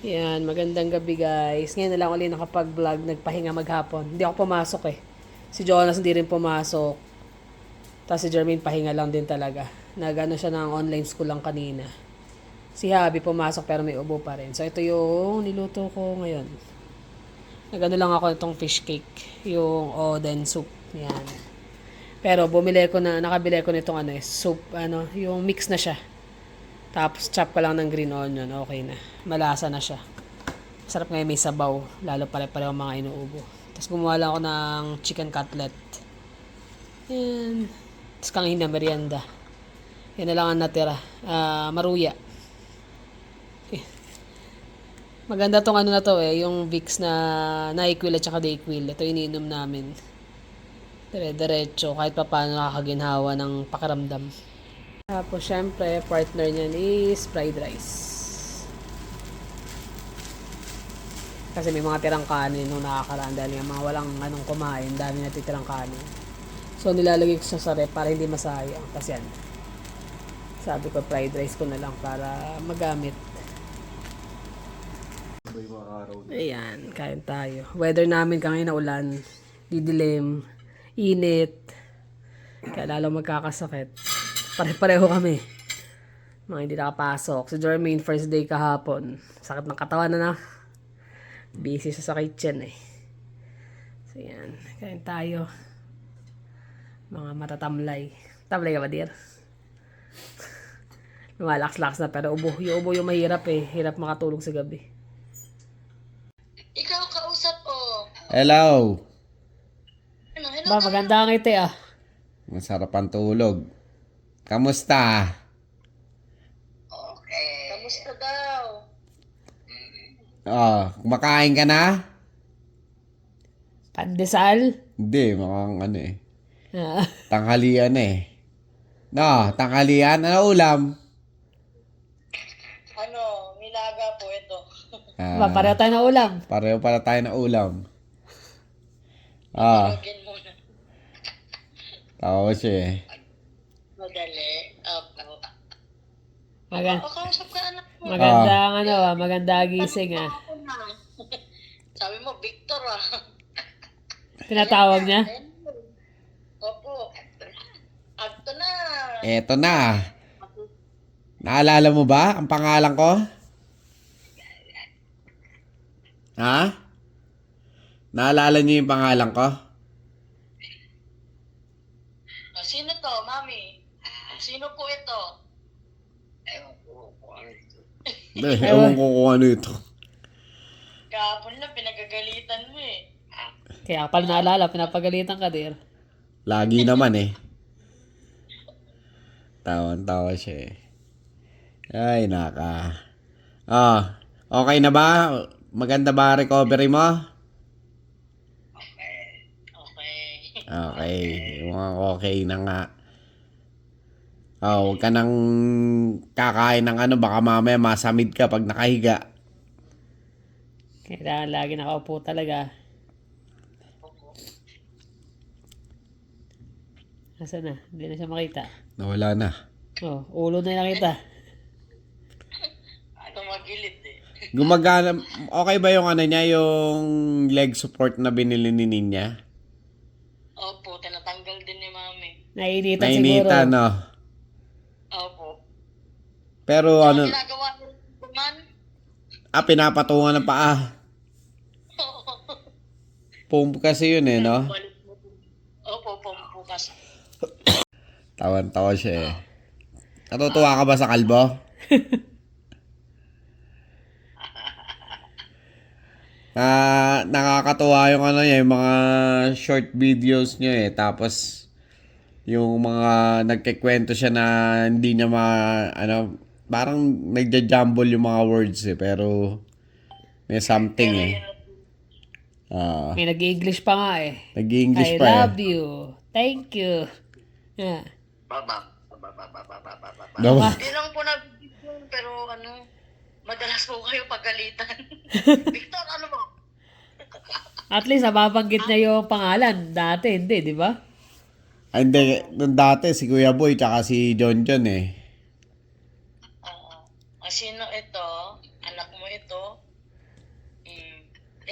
Yan, magandang gabi guys. Ngayon na lang ulit nakapag-vlog, nagpahinga maghapon. Hindi ako pumasok eh. Si Jonas hindi rin pumasok. Tapos si Jermaine pahinga lang din talaga. Nag-ano siya ng online school lang kanina. Si Habi pumasok pero may ubo pa rin. So ito yung niluto ko ngayon. Nag-ano lang ako itong fish cake. Yung oden soup. Yan. Pero nakabili ko nitong soup, yung mix na siya. Tapos chop ko lang ng green onion, okay na. Malasa na siya. Sarap ngayon may sabaw, lalo pare-pareho mga inuubo. Tapos gumawa lang ako ng chicken cutlet. Yan. Tapos kangin na merienda. Yan na lang ang natira. Maruya. Maganda tong na to yung Vicks na NyQuil at saka Dayquil. Ito iniinom namin. Diretso, kahit pa paano nakakaginhawa ng pakiramdam. Tapos, syempre, partner niyan is fried rice. Kasi may mga tirang kanin nung nakakaraan dahil yung mga walang kumain, dami na titirang kanin. So, nilalagay ko sa rep para hindi masayang. Kasi yan, sabi ko, fried rice ko na lang para magamit. Ayan, kain tayo. Weather namin kanina ulan, didilim, init, kaya lalo magkakasakit. Pare-pareho kami. Mga hindi nakapasok. Si Jermaine, first day kahapon. Sakit ng katawan na. Busy siya sa kitchen eh. So yan. Kain tayo. Mga matatamlay. Tamlay ka ba, dear? Lumalax-lax na pero ubo yung mahirap eh. Hirap makatulog sa gabi. Ikaw kausap o. Hello. Hello Ba, maganda ang ngiti ah. Masarap ang tulog. Kamusta? Okay. Kamusta daw? Kumakain ka na? Pandesal? Hindi, mukhang Ah. tanghalian eh. No, tanghalian. Ano ulam? Nilaga po ito. Ba, pareho tayo ng ulam. Pareho pala tayo na ulam. Login muna. Tawa siya eh. Madali. Opo. Kausap ka anak mo. Maganda gising ah. Ako na. Sabi mo, Victor ah. Tinatawag niya? Opo. Agto na. Eto na. Naalala mo ba ang pangalan ko? Ha? Naalala niyo yung pangalan ko? Sino to, mami? Sino po ito? Ewan ko kung ano ito. Kahapon lang, pinagagalitan mo eh. Kaya pala naalala, pinapagalitan ka, dear. Lagi naman eh. Tawan-tawa siya eh. Ay, naka. Okay na ba? Maganda ba recovery mo? Okay. Okay. Mukhang okay na nga. Huwag ka nang kakain ng baka mamaya masamid ka pag nakahiga. Kailangan lagi nakaupo talaga. Nasaan na? Hindi na siya makita. Nawala na. Ulo na yung nakita. Tumagilid eh. Gumagana. Okay ba yung niya, yung leg support na binili ni Ninya? Opo, tinatanggal din ni mami. Nainitan siguro. Nainitan, no? Opo. Pero Ang ginagawa niyo naman? pinapatungan ng paa. Pump kasi yun eh, no? Opo, pumpukas. Tawan-tawa siya eh. Natutuwa ka ba sa kalbo? Nakakatuwa yung yung mga short videos niya eh. Tapos, yung mga nagkikwento siya na hindi niya parang nagja-jumble yung mga words eh. Pero, may something eh. May nag-English pa nga eh. Nag-English I pa eh. love you. Thank you. Yeah. Hindi lang po pero madalas po kayo pagalitan. Victor, ano mo? At least nababanggit niya yung pangalan. Dati hindi, di ba? Hindi, nung dati si Kuya Boy tsaka si John John eh. Sino ito? Anak mo ito?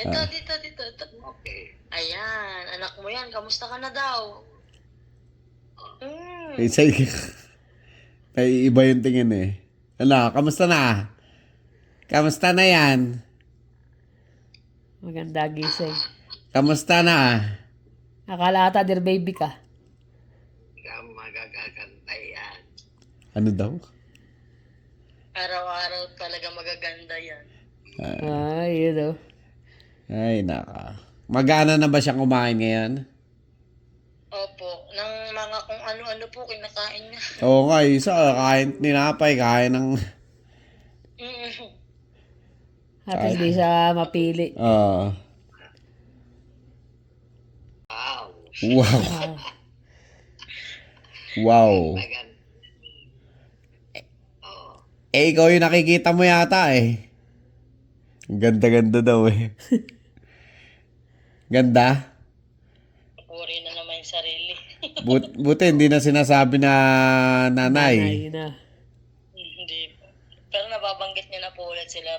Ito. Okay. Ayan, anak mo yan. Kamusta ka na daw? Isa, ay iba yung tingin eh. Ano, kamusta na? Kamusta na yan? Maganda gising. Kamusta na? Akala ata dear baby ka. Magagaganda yan. Ano daw? Araw-araw talaga magaganda yan. Ay, yun oh. Ay, naka. Magana na ba siyang kumain ngayon? Opo, ng mga kung ano-ano po kinakain niya. Oo nga, isa kain tinapay, kain ng... At hindi siya mapili. Wow. Ah, Wow. Eh, ikaw yung nakikita mo yata eh. Ang ganda-ganda daw eh. Ganda? Puri na naman yung sarili. Buti hindi na sinasabi na nanay. nanay na. Hindi po. Pero nababanggit niya na po ulit sila,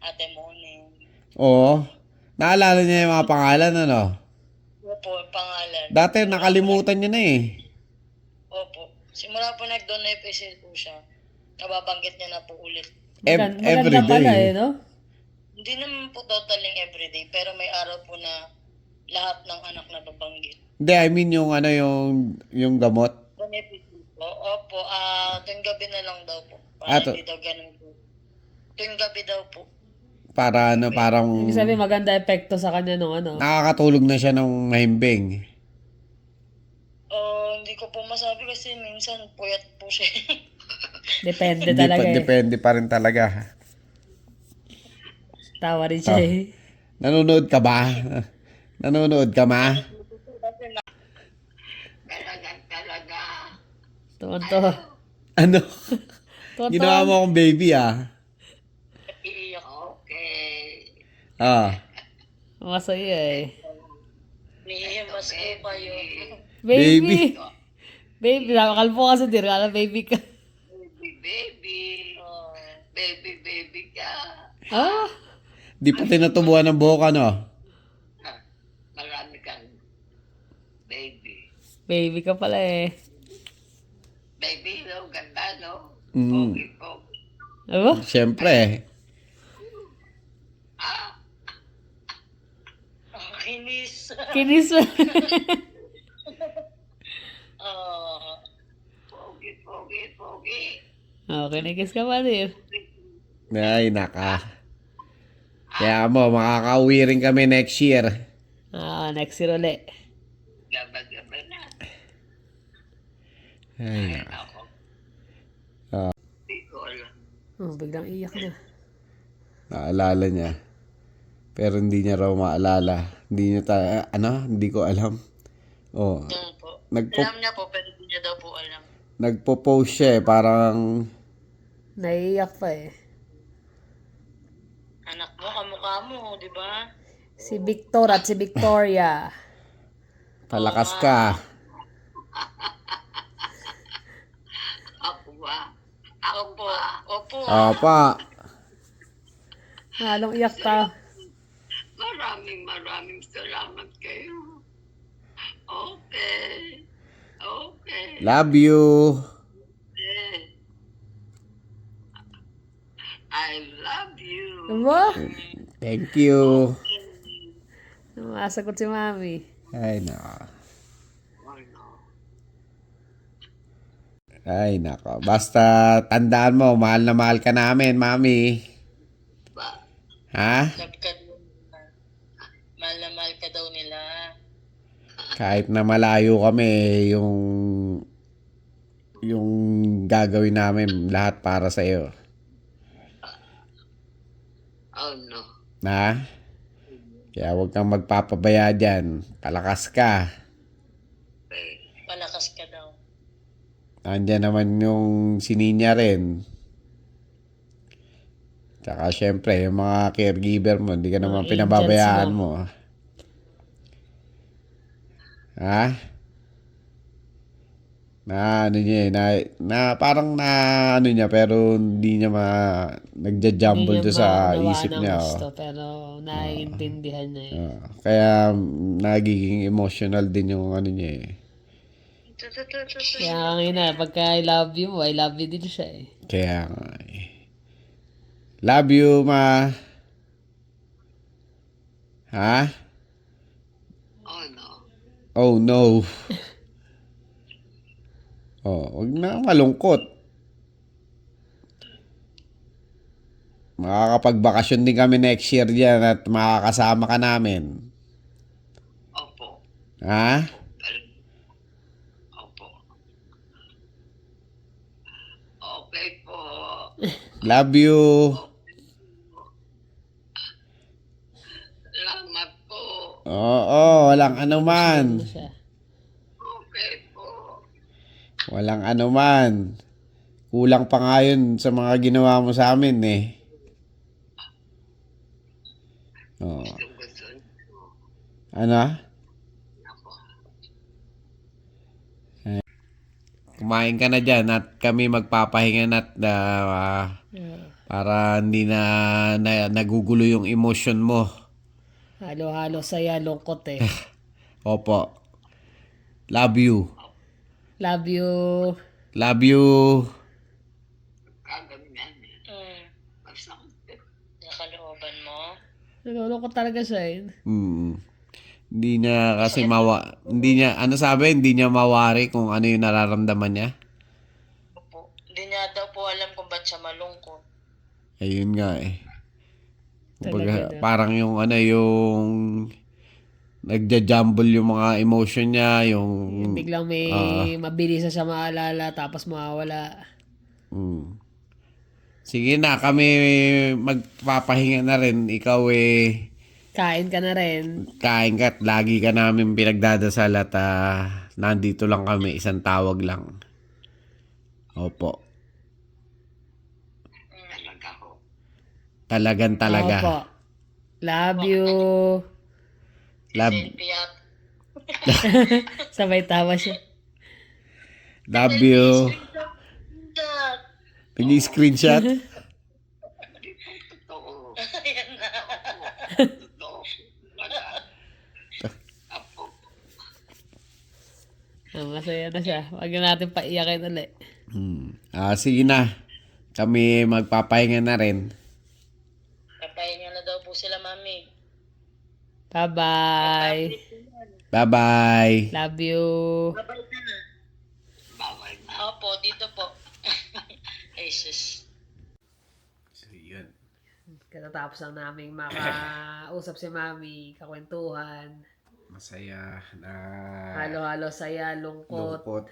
Ate Moning. Oo. Naalala niya yung mga pangalan, ano? Opo, yung pangalan. Dati nakalimutan niya na eh. Opo. Simula po nag-donate po siya, nababanggit niya na po ulit. Maganda Everyday. pala eh, no? Hindi naman po totaling everyday, pero may araw po na lahat ng anak na babanggit. Hindi, I mean yung ano, yung gamot. Donate po. Opo, tuwing gabi na lang daw po. Ah, Para hindi daw ganun po. Tuwing gabi daw po. Para ano, parang Ibig sabihin maganda epekto sa kanya nung ano. nakakatulog na siya ng mahimbing. Hindi ko po masabi kasi minsan puyat po siya. Depende Hindi talaga pa, eh. depende pa rin talaga. Tawa rin siya eh. Nanonood ka ba? Nanonood ka ma? Talaga. Tuwan-to. Ano? Tuwan-to. Ginawa mo akong baby ah. Iiyak. Okay. Ah. Masaya eh. Nihimas po kayo. Baby! Baby, nakakalpo kasi dir. Kala baby ka. Baby. Baby ka. Ah! Di pa tinutubuan ng buhok ano? Marami kang baby. Baby ka pala eh. Baby, no? Ganda, no? Mm. Pogi. Ano? Siyempre. Kinis. Kinis mo. Pogi. Okay, kinikis ka pa dir. Ay, naka. Kaya mo, makakauwi rin kami next year. Next year ulit. Gaba na. Ay, naka. Ako. Di ko alam. Oh, biglang iyak na. Naalala niya. Pero hindi niya raw maalala. Hindi niya hindi ko alam. Oh, Yan po. nagpo Alam niya po, pero hindi niya daw po alam. nagpo-post siya eh, parang Naiiyak pa eh. Anak mo, kamukha mo, di ba? Si Victor at si Victoria. palakas ka. Ako ba? Ako po. Opo. Apa. Halong iyak ka. Maraming salamat kayo. Okay. Love you. I love you. Ano? Thank you. Masagot si Mami. Ay, naka. Ano? Ay, nako. Basta tandaan mo, mahal na mahal ka namin, Mami. Ba? Ha? Love ka daw. Mahal na mahal ka daw nila. Kahit na malayo kami, yung gagawin namin lahat para sa iyo. Oh no. Na? Kaya huwag kang magpapabaya dyan. Palakas ka. Palakas ka daw. Nandiyan naman yung sininya rin. Tsaka syempre, yung mga caregiver mo, hindi ka naman Mga pinababayaan agents mo. Ha? Na ano niya parang na ano niya pero hindi niya Hindi nagja-jumble niya do sa maunawaan isip ang niya. gusto, pero naiintindihan niya eh. Kaya nagiging emotional din yung ano niya eh. Kaya kanina, pagka I love you mo, I love you din siya eh. Kaya nga eh. Love you, ma. Ha? Oh, no. Oh no. Wag na malungkot. Makakapagbakasyon din kami next year diyan at makakasama ka namin. Opo. Ha? Opo. Okay po. Love you. Salamat po. Oo, walang anuman. Ano siya? Okay po. Walang anuman. Kulang pa nga yun sa mga ginawa mo sa amin eh. Oh. Gusto niyo. Ano? Ako. Kumain ka na dyan at kami magpapahinga na at para hindi na nagugulo yung emotion mo. Halo-halo saya, lungkot eh. Opo. Love you. Love you. Love you. Kaganyan eh. Masakit. Nakalooban mo? Nalulungkot talaga siya eh. Hindi niya kasi hindi niya, ano sabi, hindi niya mawari kung ano yung nararamdaman niya. Opo. Hindi niya daw po alam kung ba't siya malungkot. Ayun nga eh. Kumbaga, Talaga na. parang yung ano, yung nagja-jumble yung mga emotion niya, yung Biglang may mabilis na siya maalala, tapos mawawala. sige na, kami magpapahinga na rin. Ikaw eh, Kain ka na rin. kain ka at lagi ka namin pinagdadasal at nandito lang kami, isang tawag lang. Opo. Talaga ho. Talagang talaga. Opo. Love you. Love, Piyat. Sabay tawa siya. love you. Dad. Nag-screenshot? Totoo. Ayan na. Totoo. Apo. Masaya na siya. Huwag na natin paiyakin ulit. Sige na. Kami magpapahinga na rin. Papahinga na daw po sila, mami. Bye-bye. Bye-bye. Love you. Bawal na. Opo, dito po. Jesus. So, yun. Katatapos lang naming makausap si Mami, kakwentuhan. Masaya na Halo-halo saya, lungkot. lungkot.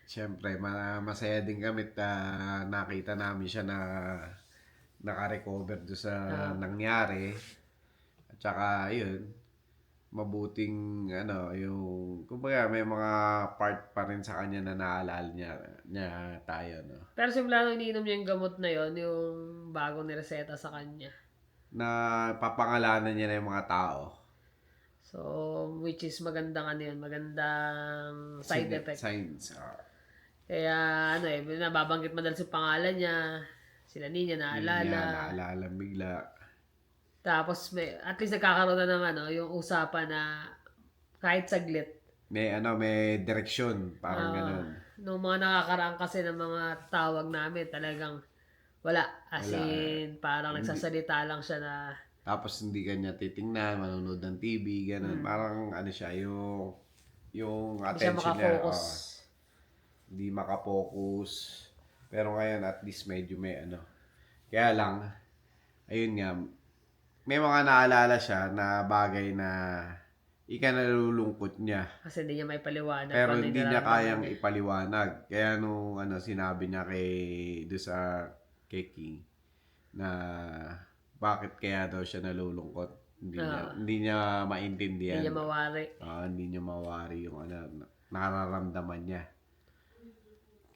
Siyempre, masaya din kami at nakita namin siya na naka-recover doon sa nangyari. At saka, yun, mabuting, yung, kumbaga, may mga part pa rin sa kanya na naalala niya tayo, no? Pero simula nung iniinom niya yung gamot na yon, yung bagong nireseta sa kanya. Na papangalanan niya na yung mga tao. So, which is magandang ano yun, magandang side effect. Signs. Kaya nababanggit madalas yung pangalan niya, sila niya naalala. Naalala bigla. Tapos at least nagkakaroon na ng yung usapan na kahit saglit. May direksyon, parang ganun. Nung mga nakakaraan kasi ng mga tawag namin, talagang wala. As in, parang nagsasalita lang siya na Tapos hindi kanya titingnan, manonood ng TV, ganun. Parang siya, yung hindi siya attention niya. makafocus. Hindi makapokus. Pero ngayon, at least medyo may Kaya lang, ayun nga, may mga naalala siya na bagay na ikanalulungkot niya. Kasi hindi niya may paliwanag. Pero kung ano hindi yung niya nararamdaman kayang niya. ipaliwanag. Kaya nung sinabi niya doon sa Keki na bakit kaya daw siya nalulungkot. Hindi niya maintindihan. Hindi niya mawari. Hindi niya mawari yung nararamdaman niya.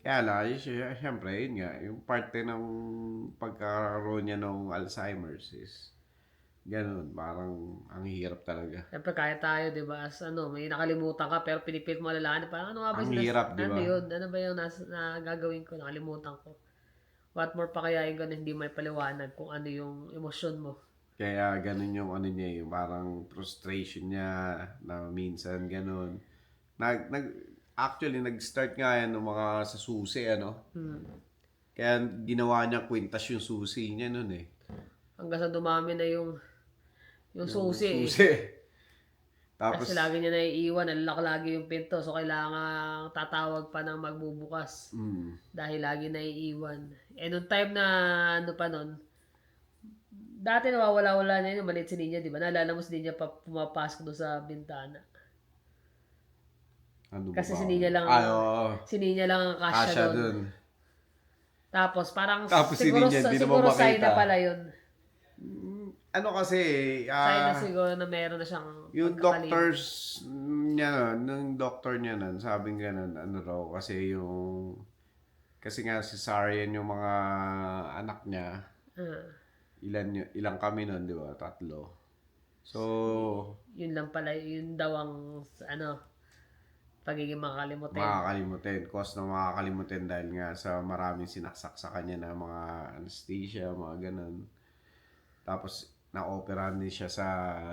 Kaya lang, syempre, yun nga, yung parte ng pagkakaroon niya ng Alzheimer's is Ganun, parang ang hirap talaga. Siyempre, kaya tayo, di ba? As, may nakalimutan ka, pero pinipilit mo alalahanin. Parang, ano nga ba Ang yung hirap, di ano ba? yun? Ano ba yung na gagawin ko? Nakalimutan ko. What more pa kaya yung ganun, hindi may paliwanag kung ano yung emosyon mo. Kaya ganun yung ano niya, yung parang frustration niya na minsan ganun. Actually, nag-start nga yan ng mga sa susi, ano? Kaya ginawa niya kwintas yung susi niya nun eh. Hanggang sa dumami na yung susi. Susi. Tapos, Kasi lagi niya naiiwan, nalalak lagi yung pinto. So, kailangan tatawag pa ng magbubukas. Dahil lagi naiiwan. Eh, nung time na, dati nawawala-wala na yun, maliit si Ninya, di ba? Naalala mo si Ninya pa pumapasok doon sa bintana. ano ba Kasi ba? si Ninya lang, Oo. si Ninya lang ang kasya Kasya doon. dun. Tapos, parang Tapos si siguro, Ninya, di siguro naman sign na makita. pala yun. Ano kasi, Sign na siguro na meron na siyang yung pagkakalim. doctors niya nun, yung doctor niya nun, sabing ganun, ano raw, kasi nga cesarean yung mga anak niya, ilang kami nun, di ba? 3. So, Yun lang pala, yun daw ang, pagiging makakalimutin. makakalimutin. Cause na makakalimutin dahil nga sa maraming sinaksak sa kanya na mga anesthesia, mga ganun. Tapos, na-operahan din siya sa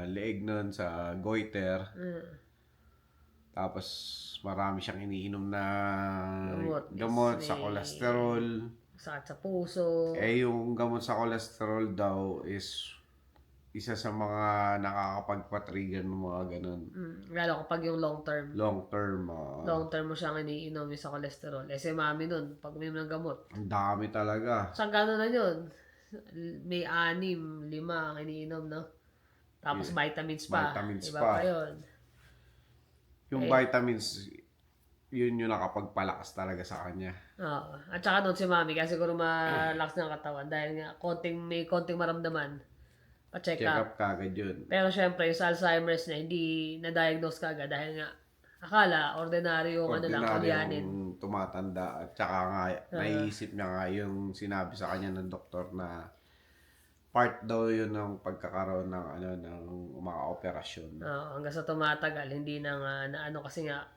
leeg nun, sa goiter. Tapos, marami siyang iniinom na gamot sa cholesterol. Sakit sa puso. Eh, yung gamot sa cholesterol daw is isa sa mga nakakapagpa-trigger ng mga ganun. Lalo kapag yung long term. Long term. Long term mo siyang iniinom yung sa cholesterol. Eh, si mami nun, pag uminom ng gamot. Ang dami talaga. Saan gano'n na yun? May 6, 5 ang iniinom, no? Tapos vitamins pa. Vitamins Iba pa. pa yun. Yung vitamins, yun yung nakapagpalakas talaga sa kanya. Oo. At saka nun si mami, kasi siguro malakas ng katawan dahil nga may konting maramdaman. Pa-check Check up. up kagad yun. Pero syempre, yung sa Alzheimer's niya, hindi na-diagnose kagad dahil nga akala, ordinaryo yung alyanin. Yung tumatanda. At saka nga, naiisip niya nga yung sinabi sa kanya ng doktor na part daw yun ng pagkakaroon ng ng mga operasyon. Hanggang sa tumatagal, hindi na nga, kasi nga,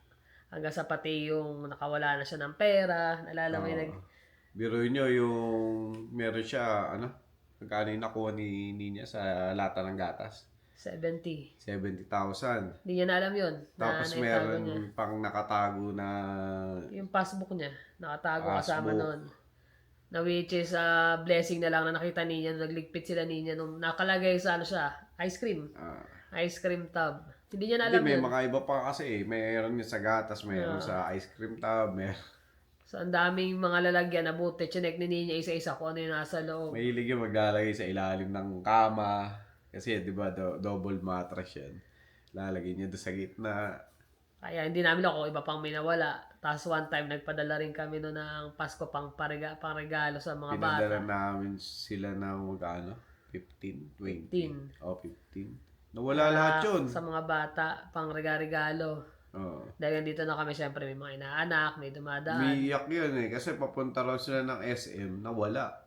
hanggang sa pati yung nakawala na siya ng pera, nalala mo yung Biro nyo yung meron siya, magkano yung nakuha ni Ninya sa lata ng gatas? 70. 70,000. Hindi niya na alam yun. Tapos meron pang nakatago na Yung passbook niya, nakatago kasama Passbook. nun. Na which is blessing na lang na nakita niya, nagligpit sila niya nung nakalagay sa siya, ice cream. Ice cream tub. Hindi niya na hindi, alam may yun. mga iba pa kasi. Meron yung sa gatas, meron sa ice cream tub, So, ang daming mga lalagyan na buti. Chinek ni Ninya isa-isa kung ano yung nasa loob. mahilig yung maglalagay sa ilalim ng kama. Kasi, di ba, double mattress yan. Lalagay niya doon sa gitna. Kaya hindi namin ako, iba pang minawala. Tapos one time, nagpadala rin kami noon ng Pasko pang regalo sa mga bata. Pinadala namin sila ng magkano? 15, 20. 15. 15. Nawala lahat yun. Sa mga bata, pang regalo. Dahil dito na kami, syempre may mga inaanak, may dumadaan. Umiiyak yun eh. Kasi papunta raw sila ng SM, nawala.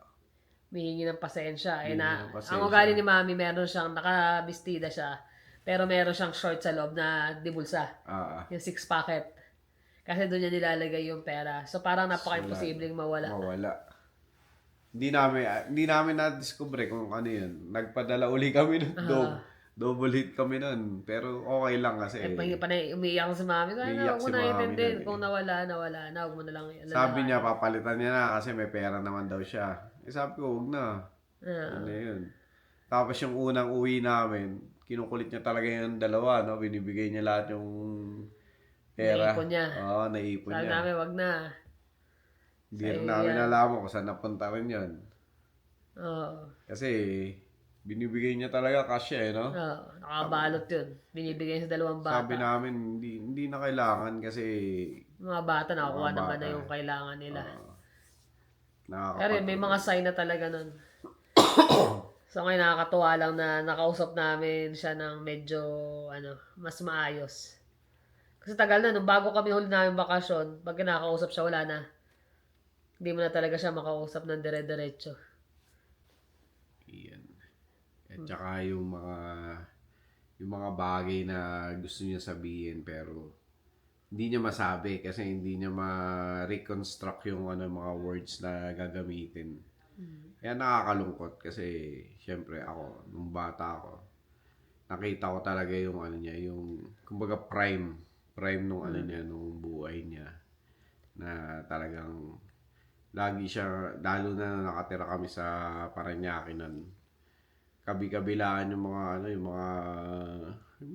May hingi ng pasensya. Hingi ng pasensya. Ang ugali ni Mami, meron siyang, nakabistida siya. Pero meron siyang short sa loob na di bulsa. Yung 6 packet. Kasi doon niya nilalagay yung pera. So parang napaka-imposibleng mawala. Hindi namin na-discover kung ano yun. Nagpadala uli kami ng double hit kami nun. Pero okay lang kasi. Umiiyak si Mami. Umiiyak Huwag si mo na Mami itindihin. nun eh. Kung nawala na. Huwag mo na lang. Sabi niya, papalitan niya na kasi may pera naman daw siya. Sabi ko, huwag na. Ano yun. Tapos yung unang uwi namin, kinukulit niya talaga yung dalawa, no? Binibigay niya lahat yung pera. Naipon niya. Oo, naipon Sabi niya. namin, wag na. Hindi rin namin alam kung saan napunta rin yun. Oo. Kasi, binibigay niya talaga kasya no? Nakabalot yun. Binibigay sa dalawang bata. Sabi namin, hindi na kailangan kasi Mga bata, nakakuha naman na yung kailangan nila. nakakapag... Pero yun, may mga sign na talaga nun. So ngayon nakakatuwa lang na nakausap namin siya ng medyo mas maayos. Kasi tagal na, nung bago kami huli namin bakasyon, pag kinakausap siya, wala na. Hindi mo na talaga siya makausap ng dire-diretso. Iyan. At saka yung mga bagay na gusto niya sabihin pero hindi niya masabi kasi hindi niya ma-reconstruct yung mga words na gagamitin. Kaya nakakalungkot kasi syempre ako, nung bata ako, nakita ko talaga yung niya, yung kumbaga prime nung niya, nung buhay niya na talagang lagi siya, lalo na nakatira kami sa Parañaque nun. Kabi-kabilaan yung mga yung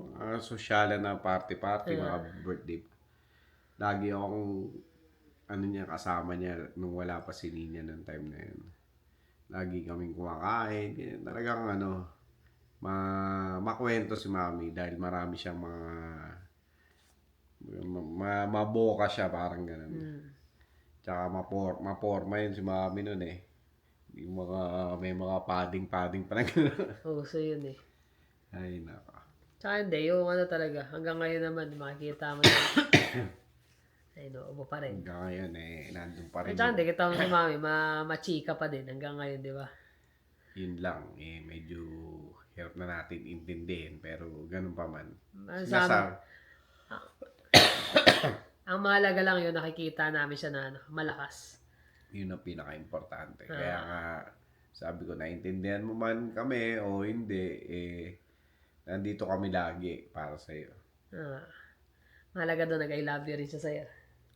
mga sosyalan na party, mga birthday. Lagi akong niya, kasama niya nung wala pa si Nina ng time na yun. Lagi kaming kumakain. Ganyan. Talagang makwento si Mami dahil marami siyang maboka siya, parang ganun. Tsaka maporma yun si Mami nun eh. Yung may mga padding pa lang. Oo, so yun eh. Ay, naka. Tsaka hindi, yung talaga, hanggang ngayon naman, makikita mo na, ay no, ubo pa rin. Hanggang ngayon nandun pa rin. At saka hindi, kita mo si Mami, machika pa din hanggang ngayon, di ba? Yun lang, medyo hirap na natin intindihin, pero ganun pa man. Ang mahalaga lang yun, nakikita namin siya na malakas. Yun ang pinaka-importante. Kaya nga, sabi ko, naintindihan mo man kami o hindi, nandito kami lagi para sa'yo. Mahalaga doon, nag-I love you rin siya sa'yo.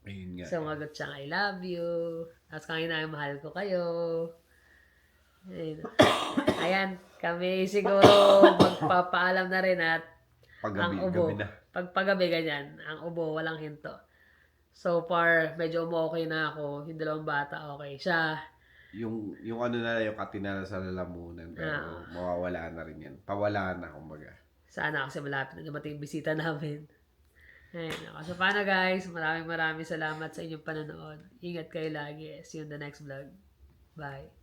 Ayun nga. Sumagot siyang I love you. Tapos kanina, mahal ko kayo. Ayun. Ayan, kami siguro magpapaalam na rin at ang ubo. Gabi na. Pagpagabi ganyan, ang ubo, walang hinto. So far, medyo okay na ako. Yung dalawang bata, okay siya. Yung na, yung katinala sa lalamunan, pero mawawala na rin yan. Pawala na, kumbaga. Sana kasi malapit na dumating yung bisita namin. Ayun. So paano guys, maraming salamat sa inyong panonood. Ingat kayo lagi. See you in the next vlog. Bye.